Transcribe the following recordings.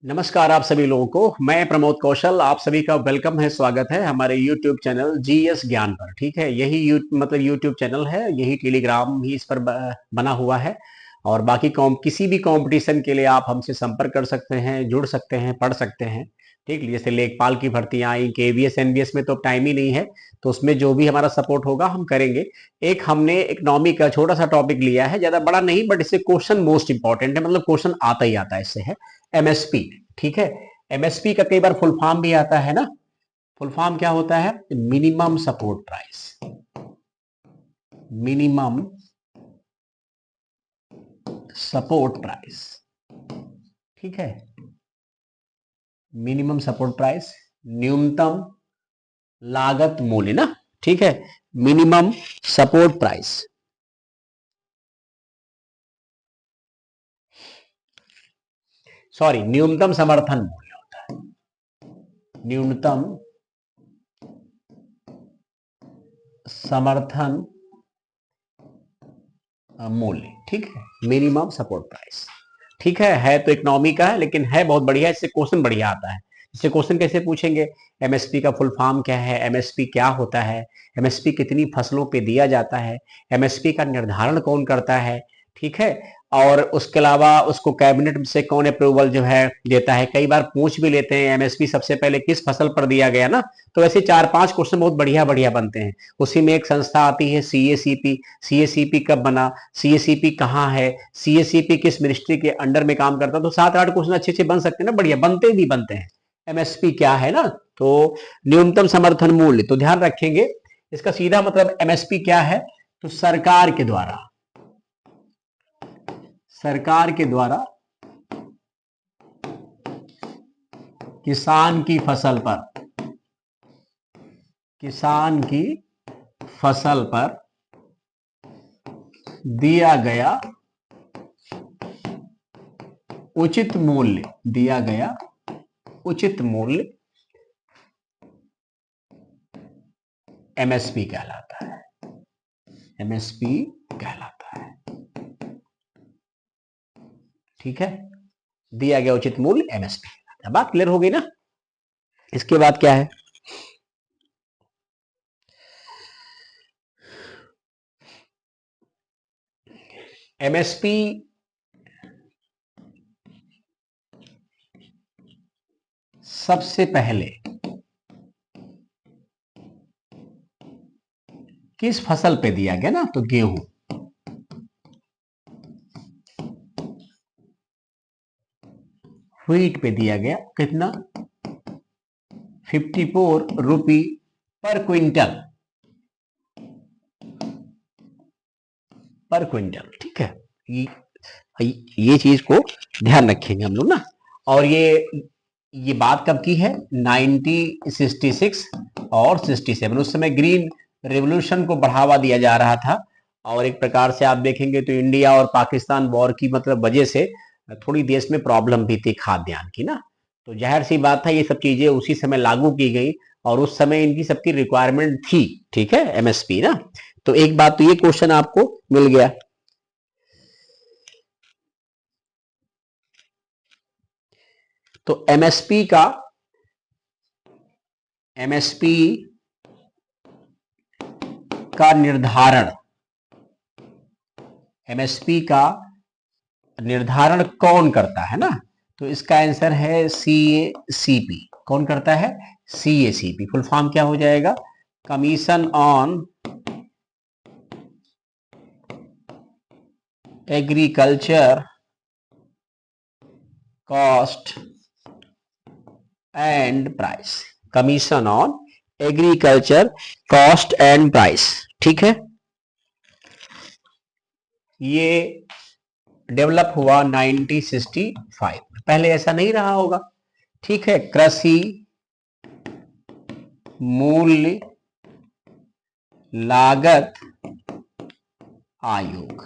नमस्कार आप सभी लोगों को। मैं प्रमोद कौशल, आप सभी का वेलकम है, स्वागत है हमारे YouTube चैनल जीएस ज्ञान पर। ठीक है, यही YouTube चैनल है, यही टेलीग्राम ही इस पर बना हुआ है। और बाकी किसी भी कंपटीशन के लिए आप हमसे संपर्क कर सकते हैं, जुड़ सकते हैं, पढ़ सकते हैं। ठीक, जैसे लेखपाल की भर्तियां आई, केवीएस एनबीएस में तो टाइम ही नहीं है, तो उसमें जो भी हमारा सपोर्ट होगा हम करेंगे। एक हमने इकोनॉमी का छोटा सा टॉपिक लिया है, ज्यादा बड़ा नहीं, बट इससे क्वेश्चन मोस्ट इंपॉर्टेंट है, मतलब क्वेश्चन आता ही आता है इससे, है एमएसपी। ठीक है, एमएसपी का कई बार फुल फॉर्म भी आता है ना। फुल फॉर्म क्या होता है? Minimum support price. Minimum support price. ठीक है, मिनिमम सपोर्ट प्राइस, न्यूनतम लागत मूल्य ना। ठीक है, मिनिमम सपोर्ट प्राइस। सॉरी, न्यूनतम समर्थन मूल्य होता है, न्यूनतम समर्थन मूल्य। ठीक है, मिनिमम सपोर्ट प्राइस। ठीक है तो इकोनॉमी का है, लेकिन है बहुत बढ़िया, इससे क्वेश्चन बढ़िया आता है। इससे क्वेश्चन कैसे पूछेंगे? एमएसपी का फुल फॉर्म क्या है, एमएसपी क्या होता है, एमएसपी कितनी फसलों पे दिया जाता है, एमएसपी का निर्धारण कौन करता है। ठीक है, और उसके अलावा उसको कैबिनेट से कौन अप्रूवल जो है देता है। कई बार पूछ भी लेते हैं एमएसपी सबसे पहले किस फसल पर दिया गया ना, तो ऐसे 4-5 क्वेश्चन बहुत बढ़िया बढ़िया बनते हैं। उसी में एक संस्था आती है सीएसीपी। सीएसीपी कब बना, सीएसीपी कहाँ है, सीएसीपी किस मिनिस्ट्री के अंडर में काम करता है। तो 7-8 क्वेश्चन अच्छे अच्छे बन सकते हैं ना, बढ़िया बनते भी बनते हैं। एमएसपी क्या है ना, तो न्यूनतम समर्थन मूल्य। तो ध्यान रखेंगे, इसका सीधा मतलब एमएसपी क्या है, तो सरकार के द्वारा किसान की फसल पर दिया गया उचित मूल्य एमएसपी कहलाता है। एमएसपी कहलाता है। ठीक है, दिया गया उचित मूल्य एमएसपी। बात क्लियर हो गई ना। इसके बाद क्या है? एमएसपी सबसे पहले किस फसल पे दिया गया ना, तो गेहूं। व्हीट पे दिया गया कितना? 54 रुपी पर क्विंटल। ठीक है, ये चीज को ध्यान रखेंगे हम लोग ना। और ये बात कब की है? 1966 और 67। उस समय ग्रीन रेवोल्यूशन को बढ़ावा दिया जा रहा था, और एक प्रकार से आप देखेंगे तो इंडिया और पाकिस्तान वॉर की मतलब वजह से थोड़ी देश में प्रॉब्लम भी थी खाद्यान्न की ना। तो जाहिर सी बात है, ये सब चीजें उसी समय लागू की गई, और उस समय इनकी सबकी रिक्वायरमेंट थी। ठीक है, एमएसपी ना। तो एक बात तो ये क्वेश्चन आपको मिल गया। तो एमएसपी का निर्धारण, एमएसपी का निर्धारण कौन करता है ना, तो इसका आंसर है सीएसीपी। कौन करता है? सीएसीपी। फुल फॉर्म क्या हो जाएगा? Commission on agriculture cost and price. Commission on agriculture cost and price. ठीक है, ये डेवलप हुआ 1965। पहले ऐसा नहीं रहा होगा। ठीक है, कृषि मूल्य लागत आयोग।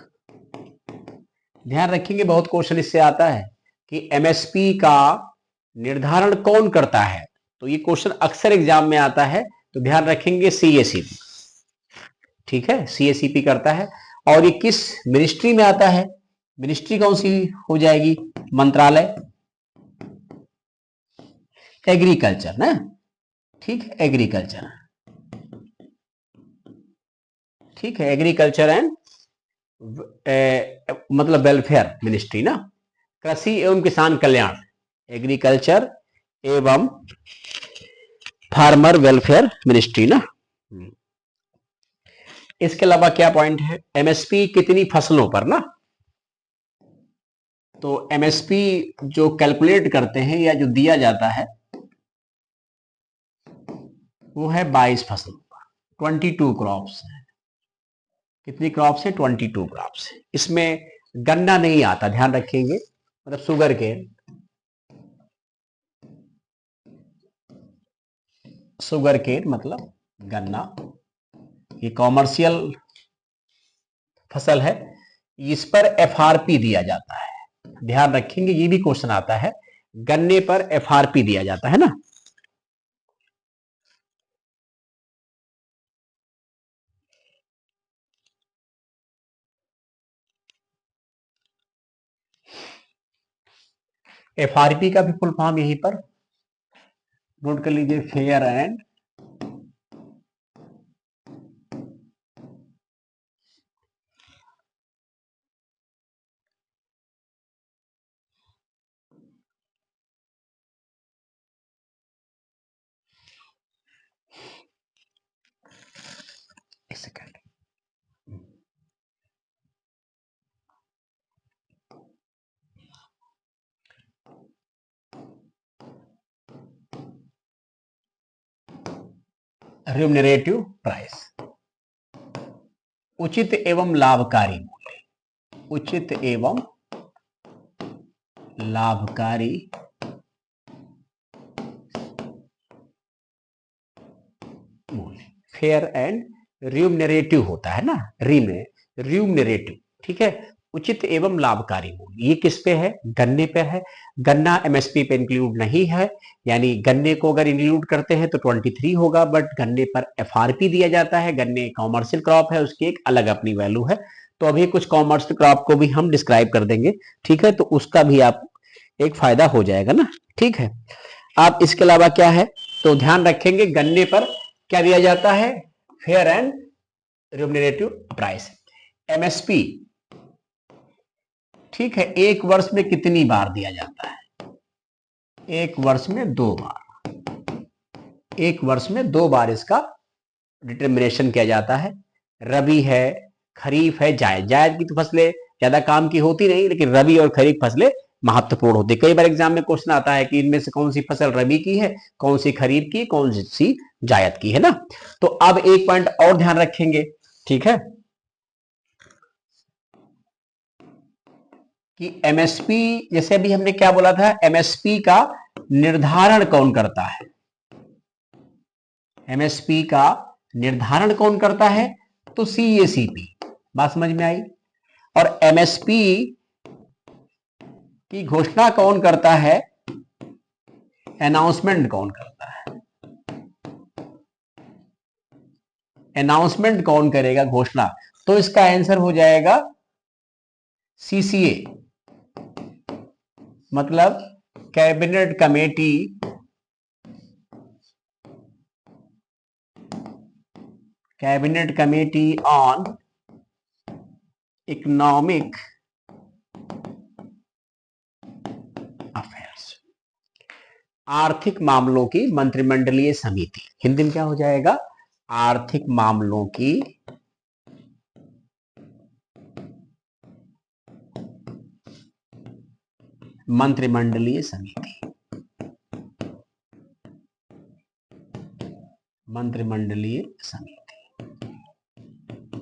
ध्यान रखेंगे, बहुत क्वेश्चन इससे आता है कि एमएसपी का निर्धारण कौन करता है। तो ये क्वेश्चन अक्सर एग्जाम में आता है, तो ध्यान रखेंगे सीएसीपी। ठीक है, सीएसीपी करता है। और ये किस मिनिस्ट्री में आता है? मिनिस्ट्री कौन सी हो जाएगी? मंत्रालय। एग्रीकल्चर ना, ठीक है, एग्रीकल्चर, ठीक है, एग्रीकल्चर एंड मतलब वेलफेयर मिनिस्ट्री ना, कृषि एवं किसान कल्याण, एग्रीकल्चर एवं फार्मर वेलफेयर मिनिस्ट्री ना। इसके अलावा क्या पॉइंट है, एमएसपी कितनी फसलों पर ना, तो एमएसपी जो कैलकुलेट करते हैं या जो दिया जाता है वो है 22 फसलों पर, 22 क्रॉप्स है। कितनी क्रॉप्स है, 22 क्रॉप्स है। इसमें गन्ना नहीं आता, ध्यान रखेंगे, मतलब शुगर केन, शुगर केन मतलब गन्ना, ये कॉमर्शियल फसल है, इस पर एफआरपी दिया जाता है, ध्यान रखेंगे, ये भी क्वेश्चन आता है, गन्ने पर एफआरपी दिया जाता है ना। एफआरपी का भी फुल फॉर्म यहीं पर नोट कर लीजिए, फेयर एंड एक सेकंड, रिम्यूनरेटिव प्राइस, उचित एवं लाभकारी मूल्य, उचित एवं लाभकारी मूल्य, फेयर एंड रिम्यूनरेटिव होता है ना, रिम्यूनरेटिव, ठीक है, उचित एवं लाभकारी मूल्य, ये किस पे है, गन्ने पे है। गन्ना एमएसपी पे इंक्लूड नहीं है, यानी गन्ने को अगर इंक्लूड करते हैं तो 23 होगा, बट गन्ने पर एफआरपी दिया जाता है, गन्ने कॉमर्शियल क्रॉप है, उसकी एक अलग अपनी वैल्यू है। तो अभी कुछ कॉमर्शियल क्रॉप को भी हम डिस्क्राइब कर देंगे, ठीक है, तो उसका भी आप एक फायदा हो जाएगा ना, ठीक है। आप इसके अलावा क्या है, तो ध्यान रखेंगे गन्ने पर क्या दिया जाता है, fair and remunerative price, MSP, ठीक है, एक वर्ष में कितनी बार दिया जाता है, एक वर्ष में 2 बार, एक वर्ष में 2 बार इसका डिटर्मिनेशन किया जाता है, रबी है, खरीफ है, जायद, जायद की तो फसलें ज्यादा काम की होती नहीं, लेकिन रबी और खरीफ फसलें महत्वपूर्ण होती है। कई बार एग्जाम में क्वेश्चन आता है कि इनमें से कौन सी फसल रबी की है, कौन सी खरीफ की, कौन सी जायद की है ना। तो अब एक पॉइंट और ध्यान रखेंगे, ठीक है, कि एमएसपी, जैसे अभी हमने क्या बोला था, एमएसपी का निर्धारण कौन करता है, एमएसपी का निर्धारण कौन करता है, तो सीएसीपी, बात समझ में आई। और एमएसपी की घोषणा कौन करता है, अनाउंसमेंट कौन करता है, अनाउंसमेंट कौन करेगा, घोषणा, तो इसका आंसर हो जाएगा सीसीए, मतलब cabinet committee on economic affairs, आर्थिक मामलों की मंत्रिमंडलीय समिति, हिंदी में क्या हो जाएगा, आर्थिक मामलों की मंत्रिमंडलीय समिति, मंत्रिमंडलीय समिति,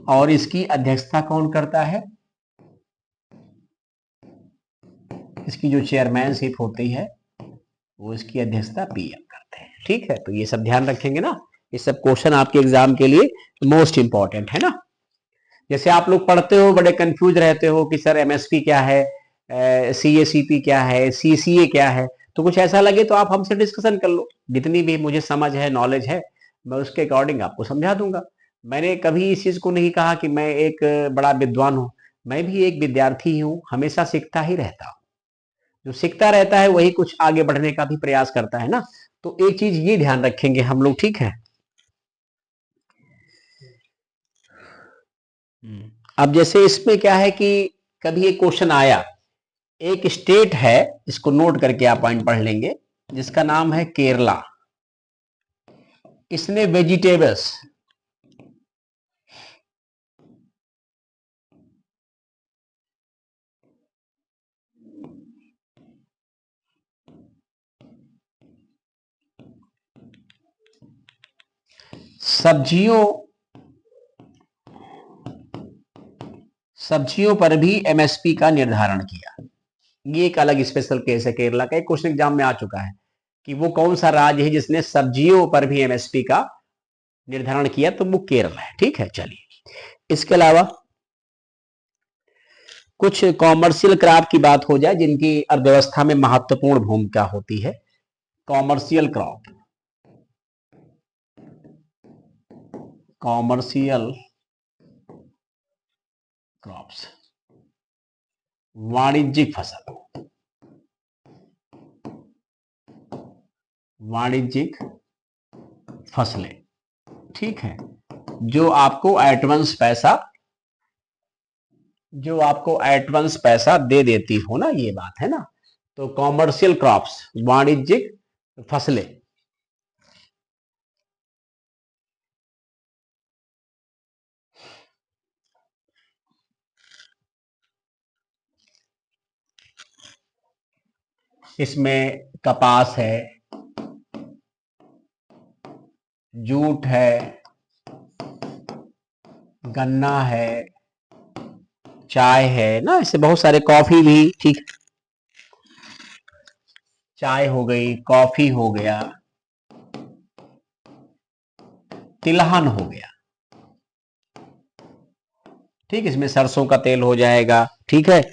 और इसकी अध्यक्षता कौन करता है, इसकी जो चेयरमैनशिप होती है वो इसकी अध्यक्षता पीएम करते हैं, ठीक है। तो ये सब ध्यान रखेंगे ना, ये सब क्वेश्चन आपके एग्जाम के लिए मोस्ट इंपॉर्टेंट है ना। जैसे आप लोग पढ़ते हो बड़े कंफ्यूज रहते हो कि सर एमएसपी क्या है, सीएसीपी क्या है, सीसीए क्या है, तो कुछ ऐसा लगे तो आप हमसे डिस्कशन कर लो, जितनी भी मुझे समझ है, नॉलेज है, मैं उसके अकॉर्डिंग आपको समझा दूंगा। मैंने कभी इस चीज को नहीं कहा कि मैं एक बड़ा विद्वान हूं, मैं भी एक विद्यार्थी हूं, हमेशा सीखता ही रहता हूं, जो सीखता रहता है वही कुछ आगे बढ़ने का भी प्रयास करता है ना। तो एक चीज ये ध्यान रखेंगे हम लोग, ठीक है। अब जैसे इसमें क्या है कि कभी एक क्वेश्चन आया, एक स्टेट है, इसको नोट करके आप पॉइंट पढ़ लेंगे, जिसका नाम है केरला। इसने वेजिटेबल्स, सब्जियों पर भी एमएसपी का निर्धारण किया। ये एक अलग स्पेशल केस है केरला का, एक क्वेश्चन एग्जाम में आ चुका है कि वो कौन सा राज्य है जिसने सब्जियों पर भी एमएसपी का निर्धारण किया, तो वो केरल है, ठीक है। चलिए, इसके अलावा कुछ कॉमर्शियल क्रॉप की बात हो जाए जिनकी अर्थव्यवस्था में महत्वपूर्ण भूमिका होती है। कॉमर्शियल क्रॉप, कॉमर्शियल क्रॉप्स, वाणिज्यिक फसल, वाणिज्यिक फसलें, ठीक है, जो आपको एडवांस पैसा दे देती हो ना, ये बात है ना। तो कॉमर्शियल क्रॉप्स, वाणिज्यिक फसलें। इसमें कपास है, जूट है, गन्ना है, चाय है ना, इससे बहुत सारे, कॉफी भी, ठीक, चाय हो गई, कॉफी हो गया, तिलहन हो गया, ठीक, इसमें सरसों का तेल हो जाएगा, ठीक है,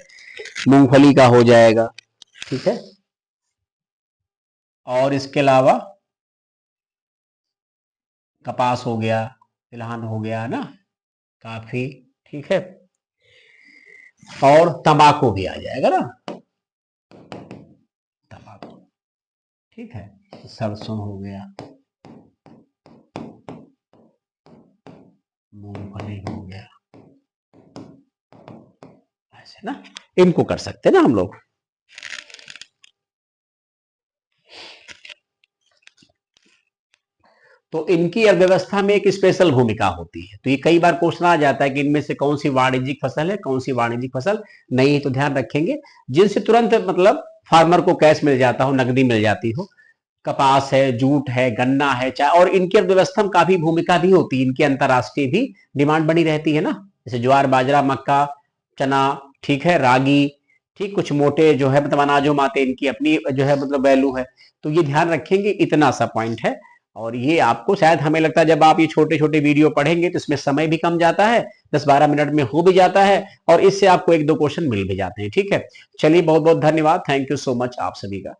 मूंगफली का हो जाएगा, ठीक है। और इसके अलावा कपास हो गया, तिलहन हो गया ना, काफी, ठीक है, और तंबाकू भी आ जाएगा ना, तंबाकू, ठीक है, सरसों हो गया, मूंगफली हो गया, ऐसे ना, इनको कर सकते हैं ना हम लोग। तो इनकी अर्थव्यवस्था में एक स्पेशल भूमिका होती है। तो ये कई बार क्वेश्चन आ जाता है कि इनमें से कौन सी वाणिज्यिक फसल है, कौन सी वाणिज्यिक फसल नहीं है। तो ध्यान रखेंगे जिनसे तुरंत मतलब फार्मर को कैश मिल जाता हो, नकदी मिल जाती हो। कपास है, जूट है, गन्ना है, चाय, और इनकी अर्थव्यवस्था में काफी भूमिका भी होती है, इनकी अंतरराष्ट्रीय भी डिमांड बनी रहती है ना, जैसे ज्वार, बाजरा, मक्का, चना, ठीक है, रागी, ठीक, कुछ मोटे जो है मतलब अनाजों में आते हैं, इनकी अपनी जो है मतलब वैल्यू है। तो ये ध्यान रखेंगे, इतना सा पॉइंट है। और ये आपको शायद, हमें लगता है जब आप ये छोटे छोटे वीडियो पढ़ेंगे तो इसमें समय भी कम जाता है, 10-12 मिनट में हो भी जाता है, और इससे आपको 1-2 क्वेश्चन मिल भी जाते हैं, ठीक है। चलिए, बहुत बहुत धन्यवाद, थैंक यू सो मच आप सभी का।